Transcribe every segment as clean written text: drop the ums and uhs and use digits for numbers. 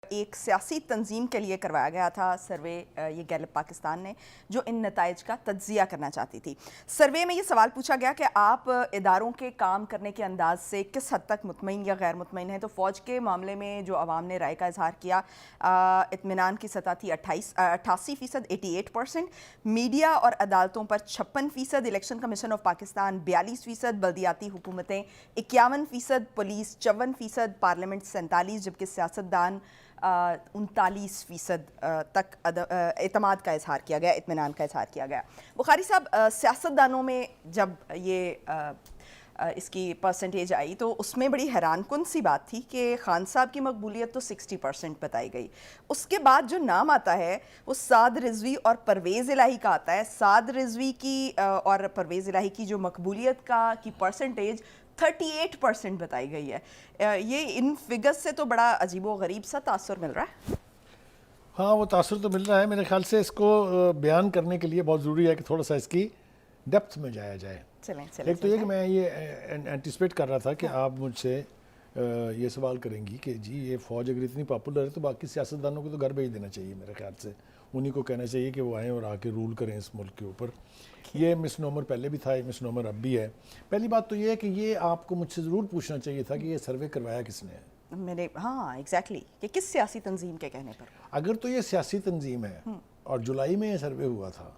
एक सियासी तंजीम के लिए करवाया गया था सर्वे, ये गैलप पाकिस्तान ने, जो इन नताइज का तज्जिया करना चाहती थी। सर्वे में ये सवाल पूछा गया कि आप इदारों के काम करने के अंदाज से किस हद तक मुतमईन या गैर मुतमईन हैं। तो फ़ौज के मामले में जो आवाम ने राय का इजहार किया, इत्मीनान की सतह थी 88%, 88%। मीडिया और अदालतों पर 56%, election commission of Pakistan 42%, बल्दियाती हुकूमतें 51%, police 54%, parliament 47%, जबकि सियासतदान 39% तक एतमाद का इजहार किया गया, इत्मीनान का इजहार किया गया। बुखारी साहब, सियासतदानों में जब ये इसकी परसेंटेज आई तो उसमें बड़ी हैरानकुन सी बात थी कि खान साहब की मकबूलियत तो 60% बताई गई। उसके बाद जो नाम आता है वो साद रिजवी और परवेज़ इलाही का आता है। साद रिजवी की और परवेज़ इलाही की जो मकबूलियत की परसेंटेज 38% बताई गई है। ये इन फिगर्स से तो बड़ा अजीबो गरीब सा तासुर मिल रहा है। हाँ, वो तासुर तो मिल रहा है। मेरे ख्याल से इसको बयान करने के लिए बहुत ज़रूरी है कि थोड़ा सा इसकी डेप्थ में जाया जाए। चलें एक तो ये कि मैं ये एंटिसिपेट कर रहा था कि आप मुझसे ये सवाल करेंगी कि जी ये फ़ौज अगर इतनी पॉपुलर है तो बाकी सियासतदानों को तो घर भेज देना चाहिए। मेरे ख्याल से उन्हीं को कहना चाहिए कि वो आएँ और आके रूल करें इस मुल्क के ऊपर। ये मिसनोमर पहले भी था, ये मिसनोमर अब भी है। पहली बात तो ये है कि ये आपको मुझसे ज़रूर पूछना चाहिए था कि ये सर्वे करवाया किसने है। मेरे हाँ एग्जैक्टली कि किस सियासी तंजीम के कहने पर। अगर तो ये सियासी तंजीम है और जुलाई में ये सर्वे हुआ था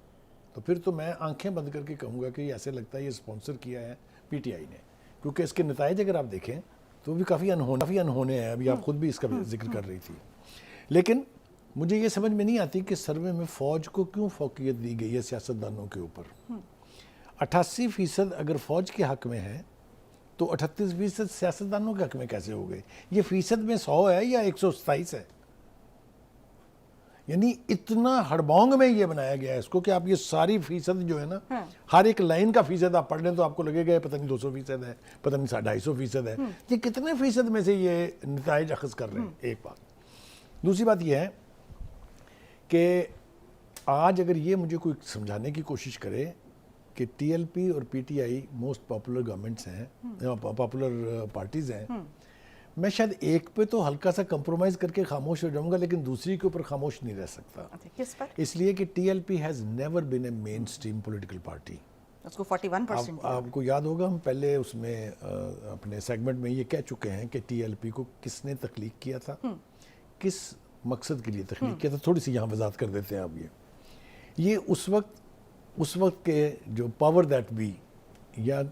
तो फिर तो मैं आंखें बंद करके कहूँगा कि ऐसे लगता है ये स्पॉन्सर किया है पीटीआई ने, क्योंकि इसके नताइज अगर आप देखें तो भी काफ़ी अनहोने हैं। अभी आप खुद भी इसका जिक्र कर रही थी। लेकिन मुझे ये समझ में नहीं आती कि सर्वे में फ़ौज को क्यों फोकियत दी गई है सियासतदानों के ऊपर। 88% अगर फ़ौज के हक़ में है तो 38% सियासतदानों के हक़ में कैसे हो गए? ये फ़ीसद में 100 है या 127 है? यानी इतना हड़बोंग में ये बनाया गया है इसको कि आप ये सारी फीसद जो है ना, हर एक लाइन का फीसद आप पढ़ लें तो आपको लगेगा पता नहीं 200% है, पता नहीं 250% है। ये कितने फीसद में से ये नताइज अखज़ कर रहे हैं? एक बात। दूसरी बात ये है कि आज अगर ये मुझे कोई समझाने की कोशिश करे कि टीएलपी और पीटीआई मोस्ट पॉपुलर गवर्नमेंट्स हैं, पॉपुलर पार्टीज़ हैं, मैं शायद एक पे तो हल्का सा कंप्रोमाइज़ करके खामोश हो जाऊंगा, लेकिन दूसरी के ऊपर खामोश नहीं रह सकता। किस पर? इसलिए कि TLP has never been a mainstream political party. उसको 41%। आपको याद होगा हम पहले उसमें अपने सेगमेंट में ये कह चुके हैं कि टीएलपी को किसने तख्लीक किया था, किस मकसद के लिए तख्लीक किया था। थोड़ी सी यहाँ वजाहत कर देते हैं आप। ये उस वक्त के जो पावर दैट बी, या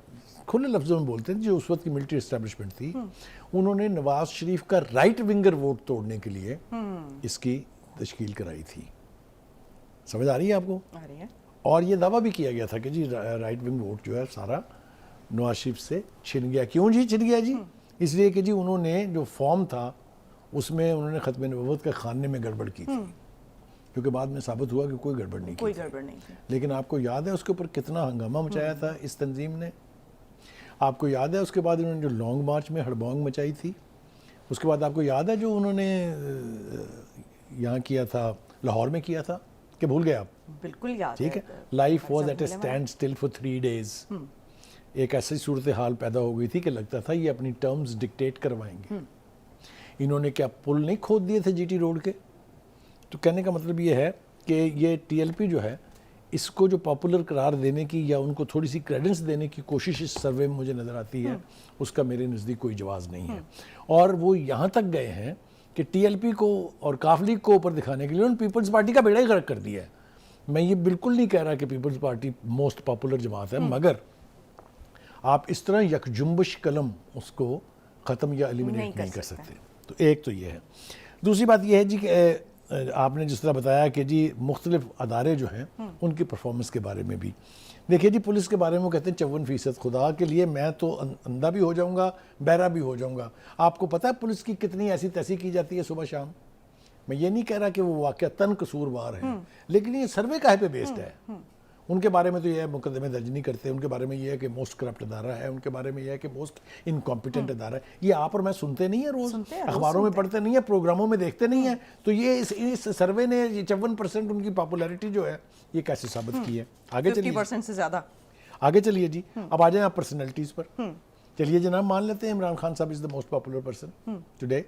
खुले लफ्ज़ों में बोलते हैं, जो उस वक्त की मिलिट्री एस्टेब्लिशमेंट थी, उन्होंने नवाज शरीफ का राइट विंगर वोट तोड़ने के लिए इसकी तश्कील कराई थी। समझ आ रही है आपको? आ रही है। और ये दावा भी किया गया था कि जी राइट विंग वोट जो है सारा नवाज शरीफ से छिन गया। क्यों जी छिन गया जी? इसलिए कि जी उन्होंने जो फॉर्म था उसमें उन्होंने ख़त्म नबूवत का खाने में गड़बड़ की थी, क्योंकि बाद में साबित हुआ कि कोई गड़बड़ नहीं की। लेकिन आपको याद है उसके ऊपर कितना हंगामा मचाया था इस तंजीम ने? आपको याद है उसके बाद उन्होंने जो लॉन्ग मार्च में हड़बोंग मचाई थी? उसके बाद आपको याद है जो उन्होंने यहाँ किया था, लाहौर में किया था, कि भूल गए आप? बिल्कुल याद है। ठीक है। Life was at A stand still for 3 days। एक ऐसी सूरत हाल पैदा हो गई थी कि लगता था ये अपनी टर्म्स डिक्टेट करवाएंगे। इन्होंने क्या पुल नहीं खोद दिए थे जीटी रोड के? तो कहने का मतलब ये है कि ये टीएलपी जो है, इसको जो पॉपुलर करार देने की या उनको थोड़ी सी क्रेडेंस देने की कोशिश इस सर्वे में मुझे नज़र आती है, उसका मेरे नज़दीक कोई जवाज़ नहीं है। और वो यहाँ तक गए हैं कि टीएलपी को और काफ लीग को ऊपर दिखाने के लिए उन्होंने पीपल्स पार्टी का बेड़ा ही गर्क कर दिया है। मैं ये बिल्कुल नहीं कह रहा कि पीपल्स पार्टी मोस्ट पॉपुलर जमात है, मगर आप इस तरह यकजुम्बश कलम उसको ख़त्म या एलिमिनेट नहीं कर सकते। तो एक तो ये है। दूसरी बात ये है जी कि आपने जिस तरह बताया कि जी मुख्तलिफ अदारे जो हैं उनकी परफॉर्मेंस के बारे में भी देखिए जी। पुलिस के बारे में कहते हैं 54%। खुदा के लिए मैं तो अंधा भी हो जाऊंगा, बहरा भी हो जाऊंगा। आपको पता है पुलिस की कितनी ऐसी तैसी की जाती है सुबह शाम? मैं ये नहीं कह रहा कि वो वाक़तन कसूरवार हैं, लेकिन ये सर्वे काहे पे बेस्ड है? उनके बारे में तो यह है मुकदमे दर्ज नहीं करते, उनके बारे में यह है कि मोस्ट करप्ट अदारा है, उनके बारे में यह है कि मोस्ट इनकॉम्पिटेंट अदारा है। ये आप और मैं सुनते नहीं है, रोज़ अखबारों में पढ़ते नहीं है, प्रोग्रामों में देखते नहीं है। तो ये इस सर्वे ने 54% उनकी पॉपुलैरिटी जो है ये कैसे साबित की है? आगे चलिए, 50% से ज़्यादा आगे चलिए जी। अब आ जाए आप पर्सनैलिटीज़ पर। चलिए जनाब मान लेते हैं इमरान खान साहब is the most popular person today,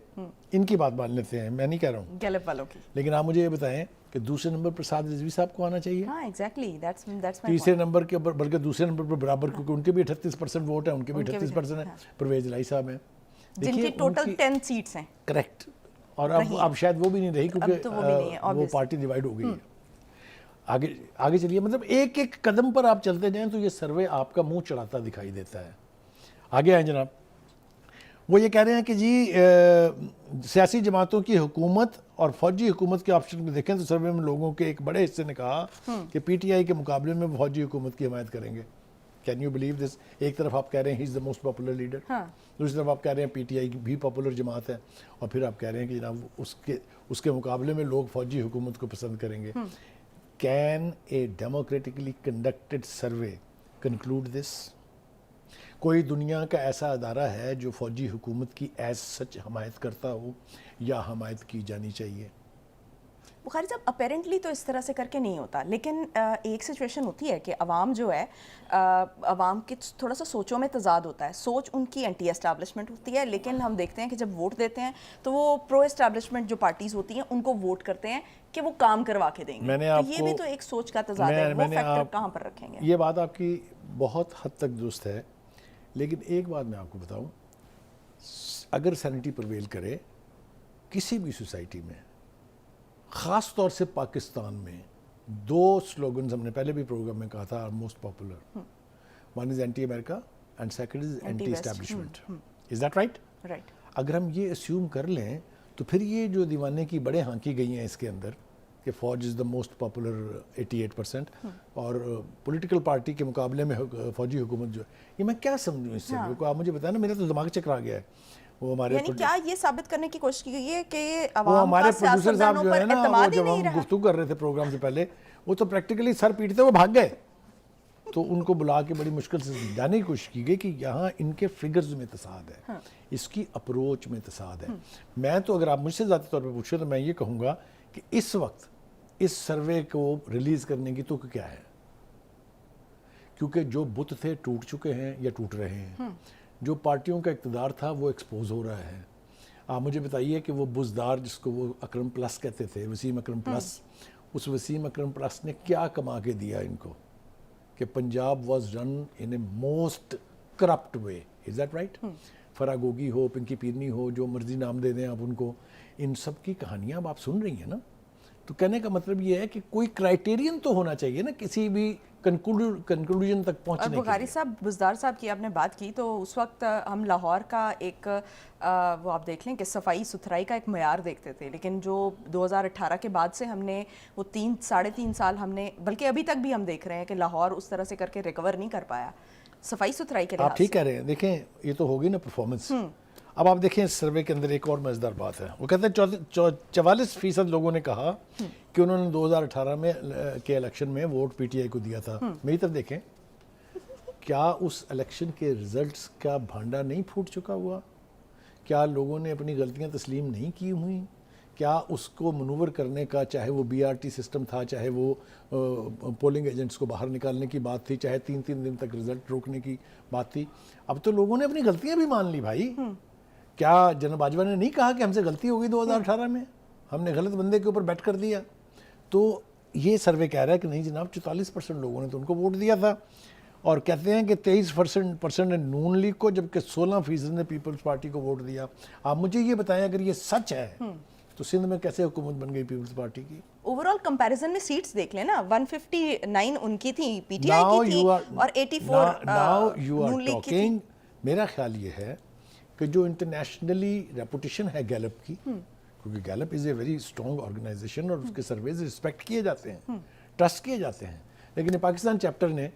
इनकी बात मान लेते हैं, मैं नहीं कह रहा हूँ गैलप वालों की। लेकिन आप मुझे ये बताएं कि दूसरे नंबर पर साद रिजवी साहब को आना चाहिए, हाँ एग्जैक्टली, दैट्स माय तीसरे नंबर के ऊपर, बल्कि दूसरे नंबर पर बराबर, क्योंकि उनके भी 38% वोट है, उनके भी उनके भी 38% है, हाँ। परवेज लाई साहब हैं जिनकी टोटल 10 सीट्स हैं। करेक्ट, और अब शायद वो भी नहीं रही क्योंकि तो वो भी नहीं है, वो obviously। पार्टी डिवाइड हो गई है। आगे आगे चलिए, मतलब एक एक कदम पर आप चलते जाएं तो ये सर्वे आपका मुंह चढ़ाता दिखाई देता है। आगे आए जनाब, वो ये कह रहे हैं कि जी सियासी जमातों की हुकूमत और फौजी हुकूमत के ऑप्शन में देखें तो सर्वे में लोगों के एक बड़े हिस्से ने कहा कि पीटीआई के मुकाबले में फौजी हुकूमत की हिमायत करेंगे। Can you believe this? एक तरफ आप कह रहे हैं ही is the most popular leader, दूसरी तरफ आप कह रहे हैं पीटीआई की भी पॉपुलर जमात है, और फिर आप कह रहे हैं कि जनाब उसके मुकाबले में लोग फौजी हुकूमत को पसंद करेंगे। Can a democratically conducted survey conclude this? कोई दुनिया का ऐसा अदारा है जो फौजी हुकूमत की एज सच हमायत करता हो या हमायत की जानी चाहिए? बुखारी साहब अपेरेंटली तो इस तरह से करके नहीं होता, लेकिन एक सिचुएशन होती है कि अवाम जो है, अवाम की थोड़ा सा सोचों में तजाद होता है। सोच उनकी एंटी एस्टैब्लिशमेंट होती है, लेकिन हम देखते हैं कि जब वोट देते हैं तो वो प्रो एस्टैब्लिशमेंट जो पार्टीज होती हैं उनको वोट करते हैं कि वो काम करवा के देंगे। तो ये भी तो एक सोच का तजाद है, वो फैक्टर कहाँ पर रखेंगे? ये बात आपकी बहुत हद तक दुरुस्त है, लेकिन एक बात मैं आपको बताऊं, अगर सैनिटी प्रिवेल करे किसी भी सोसाइटी में, ख़ास तौर से पाकिस्तान में, दो स्लोगन्स हमने पहले भी प्रोग्राम में कहा था most popular, one is anti America and second is anti establishment. Is that right? Right. अगर हम ये अस्यूम कर लें तो फिर ये जो दीवाने की बड़े हाँकी गई हैं इसके अंदर कि फ़ौज इज़ द मोस्ट पॉपुलर 88% और पॉलिटिकल पार्टी के मुकाबले में फ़ौजी हुकूमत जो है, ये मैं क्या समझूँ इससे? को आप मुझे बताएं ना, मेरा तो दिमाग चकरा गया है। वो हमारे यानी क्या ये साबित करने की कोशिश की गई है कि वो हमारे प्रोड्यूसर साहब जो है ना, वो जब हम नहीं गुफ्तगू कर रहे थे प्रोग्राम से पहले, वो तो प्रैक्टिकली सर पीटते वो भाग गए। तो उनको बुला के बड़ी मुश्किल से समझाने की कोशिश की गई कि यहाँ इनके फिगर्स में तसाद है, हाँ। इसकी अप्रोच में तसाद है। मैं तो अगर आप मुझसे ज़ाती तौर पर पूछे तो मैं ये कहूँगा कि इस वक्त इस सर्वे को रिलीज़ करने की तुक क्या है, क्योंकि जो बुत थे टूट चुके हैं या टूट रहे हैं, जो पार्टियों का इक़्तिदार था वो एक्सपोज हो रहा है। आप मुझे बताइए कि वो बुज़दार जिसको वो अकरम प्लस कहते थे, वसीम अकरम प्लस, उस वसीम अकरम प्लस ने क्या कमा के दिया इनको कि Punjab was run in a most corrupt way. Is that right? फरागोगी हो, पिंकी पीरनी हो, जो मर्जी नाम दे दें आप उनको, इन सब की कहानियाँ अब आप सुन रही हैं ना। तो कहने का मतलब ये है कि कोई क्राइटेरियन तो होना चाहिए ना किसी भी कंक्लूजन तक पहुंचने के लिए। बुखारी साहब, बुज़दार साहब की आपने बात की, तो उस वक्त हम लाहौर का एक वो आप देख लें कि सफाई सुथराई का एक मयार देखते थे, लेकिन जो 2018 के बाद से हमने वो 3-3.5 साल हमने, बल्कि अभी तक भी हम देख रहे हैं कि लाहौर उस तरह से करके रिकवर नहीं कर पाया सफाई सुथराई के लिए। आप ठीक कह रहे हैं। देखें ये तो होगी ना परफॉर्मेंस। अब आप देखें इस सर्वे के अंदर एक और मज़ेदार बात है, वो कहते हैं 44% लोगों ने कहा कि उन्होंने 2018 में के इलेक्शन में वोट पीटीआई को दिया था। मेरी तरफ देखें, क्या उस इलेक्शन के रिजल्ट्स का भांडा नहीं फूट चुका हुआ? क्या लोगों ने अपनी गलतियां तस्लीम नहीं की हुई? क्या उसको मनूवर करने का, चाहे वो बीआरटी सिस्टम था, चाहे वो पोलिंग एजेंट्स को बाहर निकालने की बात थी, चाहे 3-3 दिन तक रिजल्ट रोकने की बात थी, अब तो लोगों ने अपनी गलतियां भी मान ली भाई। क्या जनरल बाजवा ने नहीं कहा कि हमसे गलती हो गई 2018 में, हमने गलत बंदे के ऊपर बैट कर दिया? तो ये सर्वे कह रहा है कि नहीं जनाब, 44% लोगों ने तो उनको वोट दिया था, और कहते हैं कि 23% ने नून लीग को, जबकि 16% ने पीपल्स पार्टी को वोट दिया। आप मुझे ये बताएं, अगर ये सच है तो सिंध में कैसे हुकूमत बन गई पीपल्स पार्टी की? ओवरऑल कंपैरिजन में सीट्स देख लेना, 159 उनकी थी, पीटीआई की थी, और 84 नाउ यू आर टॉकिंग। मेरा ख्याल ये है कि जो इंटरनेशनली रेपुटेशन है गैलप की, क्योंकि Gallup is a very strong organisation और उसके सर्वेज रिस्पेक्ट किए जाते हैं, ट्रस्ट किए जाते हैं, लेकिन पाकिस्तान चैप्टर ने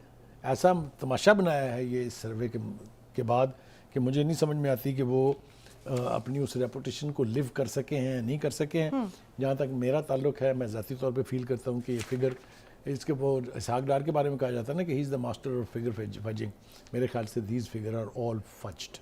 ऐसा तमाशा बनाया है ये इस सर्वे के बाद कि मुझे नहीं समझ में आती कि वो अपनी उस रेपुटेशन को लिव कर सके हैं, नहीं कर सके हैं। जहाँ तक मेरा ताल्लुक है, मैं ज़ाती तौर पे फील करता हूँ कि ये फिगर, इसके वो इसहाक डार के बारे में कहा जाता है ना कि he is the master of figure fudging, मेरे ख्याल से दीज फिगर आर ऑल फज्ड।